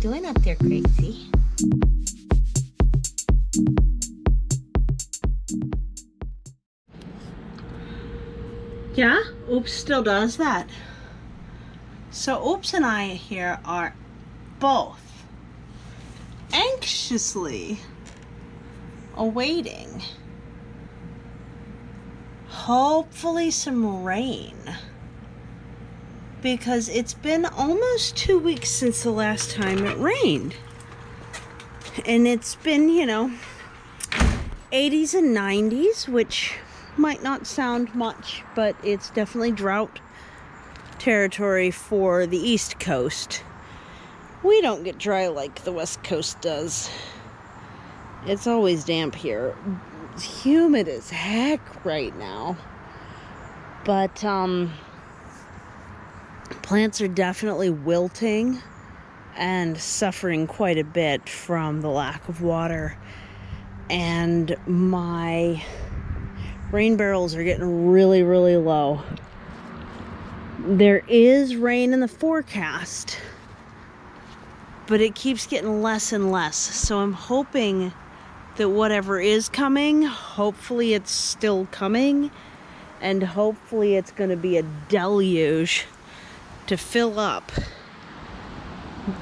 doing up there, crazy? Yeah, Oops still does that. So Oops and I here are both anxiously awaiting hopefully some rain, because it's been almost 2 weeks since the last time it rained, and it's been, 80s and 90s, which might not sound much, but it's definitely drought territory for the East Coast. We don't get dry like the West Coast does. It's always damp here. It's humid as heck right now. But plants are definitely wilting and suffering quite a bit from the lack of water. And my rain barrels are getting really, really low. There is rain in the forecast, but it keeps getting less and less. So I'm hoping that whatever is coming, hopefully it's still coming, and hopefully it's going to be a deluge to fill up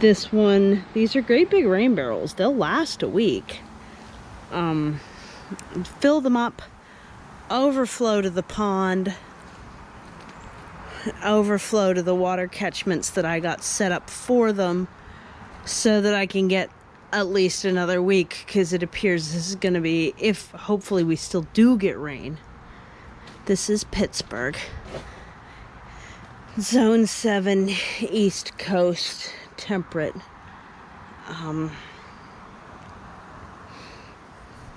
this one. These are great big rain barrels. They'll last a week. Fill them up, overflow to the pond, overflow to the water catchments that I got set up for them, so that I can get at least another week, because it appears this is going to be, if hopefully we still do get rain. This is Pittsburgh. Zone 7, East Coast, temperate.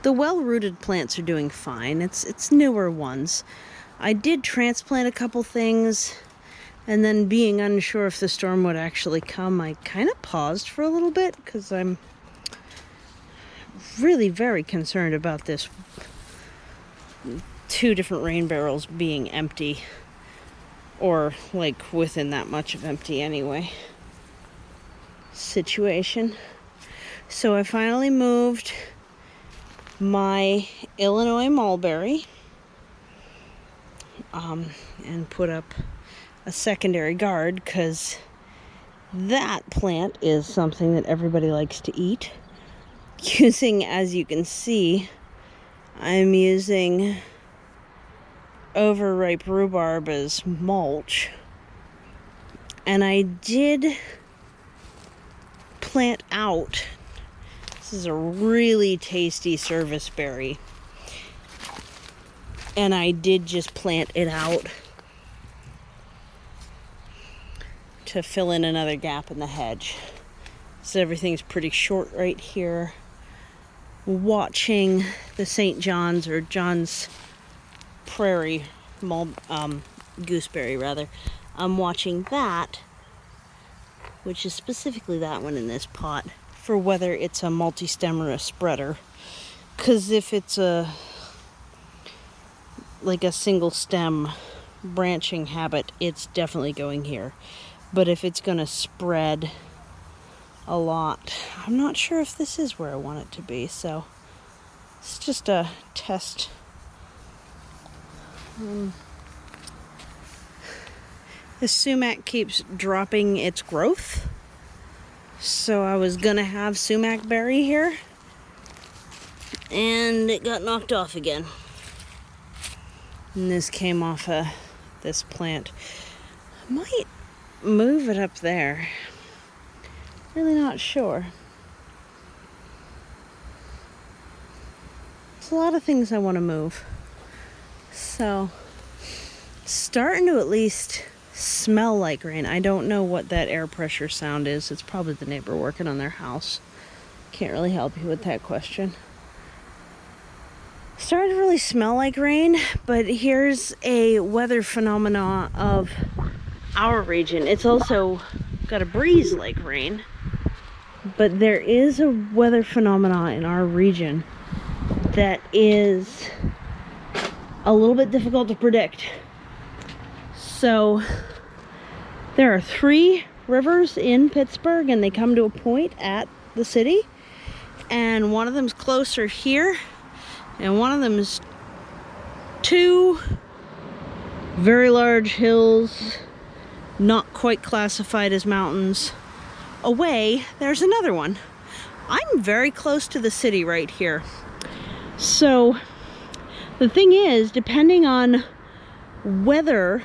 The well-rooted plants are doing fine. It's newer ones. I did transplant a couple things, and then being unsure if the storm would actually come, I kind of paused for a little bit, because I'm really very concerned about this 2 different rain barrels being empty, or like within that much of empty anyway situation. So I finally moved my Illinois mulberry and put up a secondary guard, because that plant is something that everybody likes to eat. As you can see, I'm using overripe rhubarb as mulch, and I did plant out, this is a really tasty service berry, and I did just plant it out to fill in another gap in the hedge. So everything's pretty short right here. Watching the St. John's, or John's Prairie gooseberry rather. I'm watching that, which is specifically that one in this pot, for whether it's a multi-stem or a spreader. Because if it's like a single stem branching habit, it's definitely going here. But if it's going to spread a lot, I'm not sure if this is where I want it to be, so it's just a test. The sumac keeps dropping its growth, so I was gonna have sumac berry here, and it got knocked off again. And this came off of this plant. I might move it up there. Really not sure. There's a lot of things I want to move. So, starting to at least smell like rain. I don't know what that air pressure sound is. It's probably the neighbor working on their house. Can't really help you with that question. Starting to really smell like rain, but here's a weather phenomena of our region. It's also got a breeze like rain, but there is a weather phenomena in our region that is a little bit difficult to predict. So there are 3 rivers in Pittsburgh, and they come to a point at the city. And one of them's closer here, and one of them is two very large hills, not quite classified as mountains. Away, there's another one. I'm very close to the city right here. So the thing is, depending on whether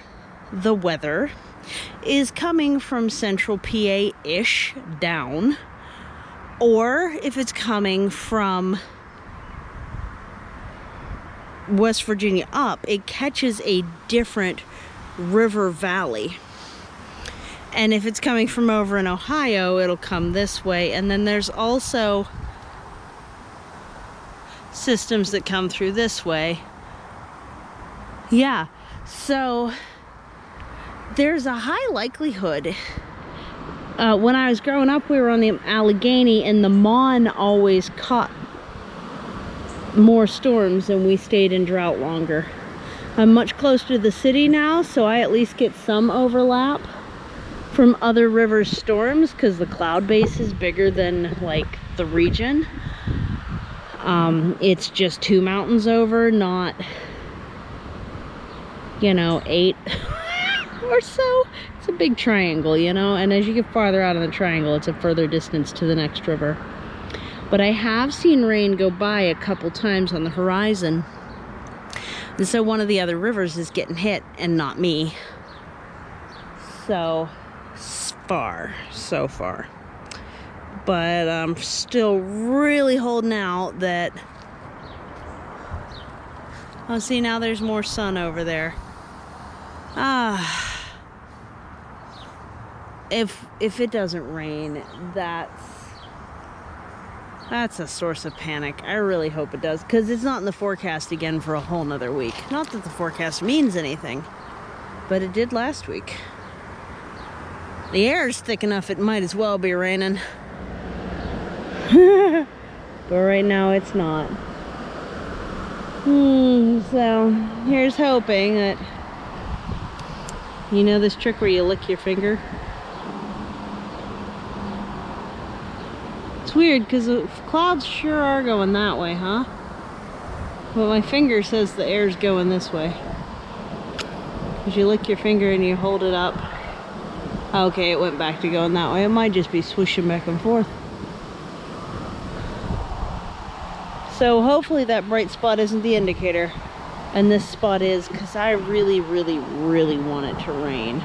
the weather is coming from central PA-ish down, or if it's coming from West Virginia up, it catches a different river valley. And if it's coming from over in Ohio, it'll come this way. And then there's also systems that come through this way. Yeah, so there's a high likelihood. When I was growing up, we were on the Allegheny, and the Mon always caught more storms, and we stayed in drought longer. I'm much closer to the city now, so I at least get some overlap from other rivers' storms, because the cloud base is bigger than like the region. It's just 2 mountains over, not, you know, 8 or so. It's a big triangle, you know, and as you get farther out of the triangle, it's a further distance to the next river. But I have seen rain go by a couple times on the horizon, and so one of the other rivers is getting hit and not me. So far. But I'm still really holding out that... Oh, see, now there's more sun over there. If it doesn't rain, that's a source of panic. I really hope it does, because it's not in the forecast again for a whole nother week. Not that the forecast means anything, but it did last week. The air's thick enough, it might as well be raining. But right now it's not. So here's hoping that, you know this trick where you lick your finger? It's weird, because the clouds sure are going that way, huh? But my finger says the air's going this way. Because you lick your finger and you hold it up. Okay, it went back to going that way. It might just be swooshing back and forth. So hopefully that bright spot isn't the indicator. And this spot is, because I really, really, really want it to rain.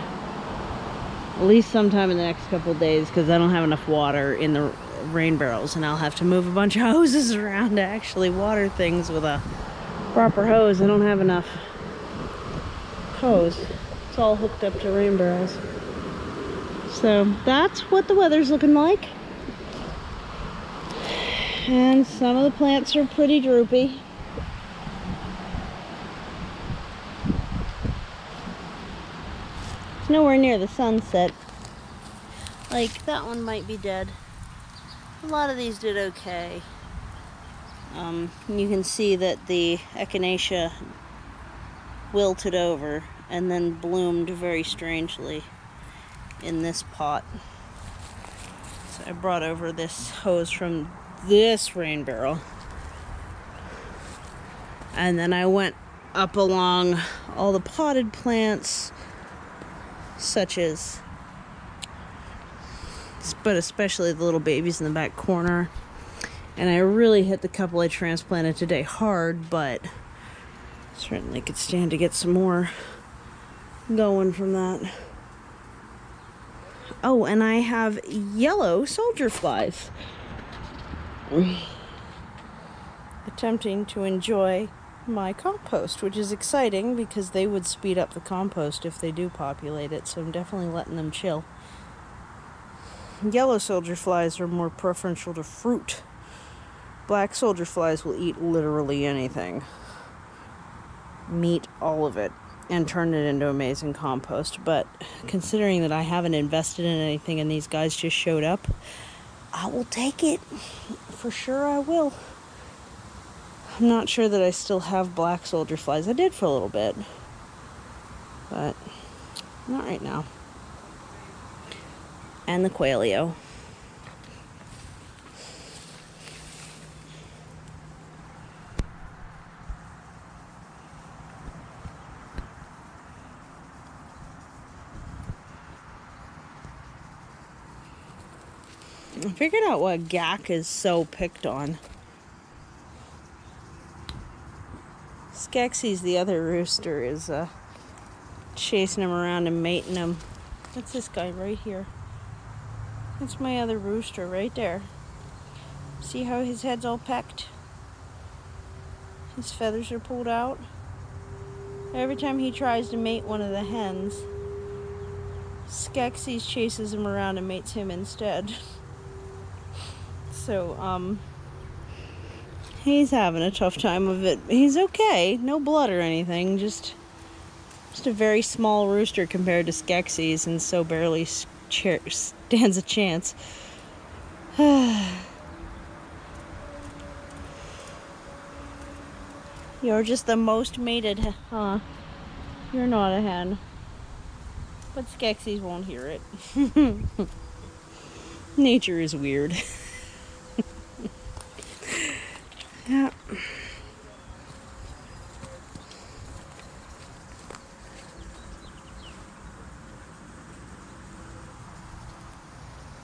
At least sometime in the next couple of days, because I don't have enough water in the rain barrels, and I'll have to move a bunch of hoses around to actually water things with a proper hose. I don't have enough hose. It's all hooked up to rain barrels. So that's what the weather's looking like. And some of the plants are pretty droopy. It's nowhere near the sunset. Like, that one might be dead. A lot of these did okay. You can see that the echinacea wilted over and then bloomed very strangely in this pot. So I brought over this hose from this rain barrel, and then I went up along all the potted plants, such as, but especially the little babies in the back corner. And I really hit the couple I transplanted today hard, but certainly could stand to get some more going from that. Oh, and I have yellow soldier flies attempting to enjoy my compost, which is exciting because they would speed up the compost if they do populate it, so I'm definitely letting them chill. Yellow soldier flies are more preferential to fruit. Black soldier flies will eat literally anything. Meat, all of it, and turn it into amazing compost. But considering that I haven't invested in anything and these guys just showed up, I will take it. For sure I will. I'm not sure that I still have black soldier flies. I did for a little bit, but not right now. and the quailio. I figured out what Gak is so picked on. Skeksis, the other rooster, is chasing him around and mating him. That's this guy right here. That's my other rooster right there. See how his head's all pecked? His feathers are pulled out. Every time he tries to mate one of the hens, Skeksis chases him around and mates him instead. So, he's having a tough time of it. He's okay. No blood or anything. Just a very small rooster compared to Skeksis, and so barely stands a chance. You're just the most mated, huh? You're not a hen. But Skeksis won't hear it. Nature is weird. Yeah.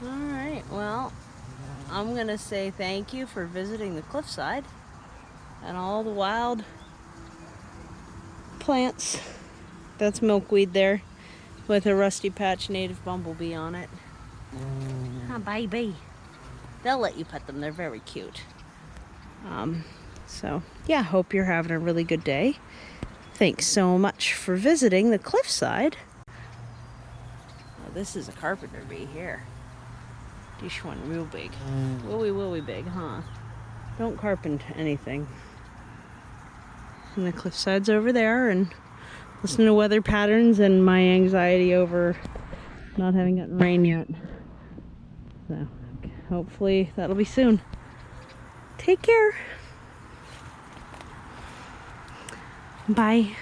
Alright, well, I'm gonna say thank you for visiting the cliffside and all the wild plants. That's milkweed there with a rusty patch native bumblebee on it. Ah, baby. They'll let you pet them. They're very cute. So, yeah, hope you're having a really good day. Thanks so much for visiting the cliffside. Oh, this is a carpenter bee here. This one real big. Willy big, huh? Don't carpent anything. And the cliffside's over there, and listen to weather patterns and my anxiety over not having gotten rain yet. So, hopefully that'll be soon. Take care. Bye.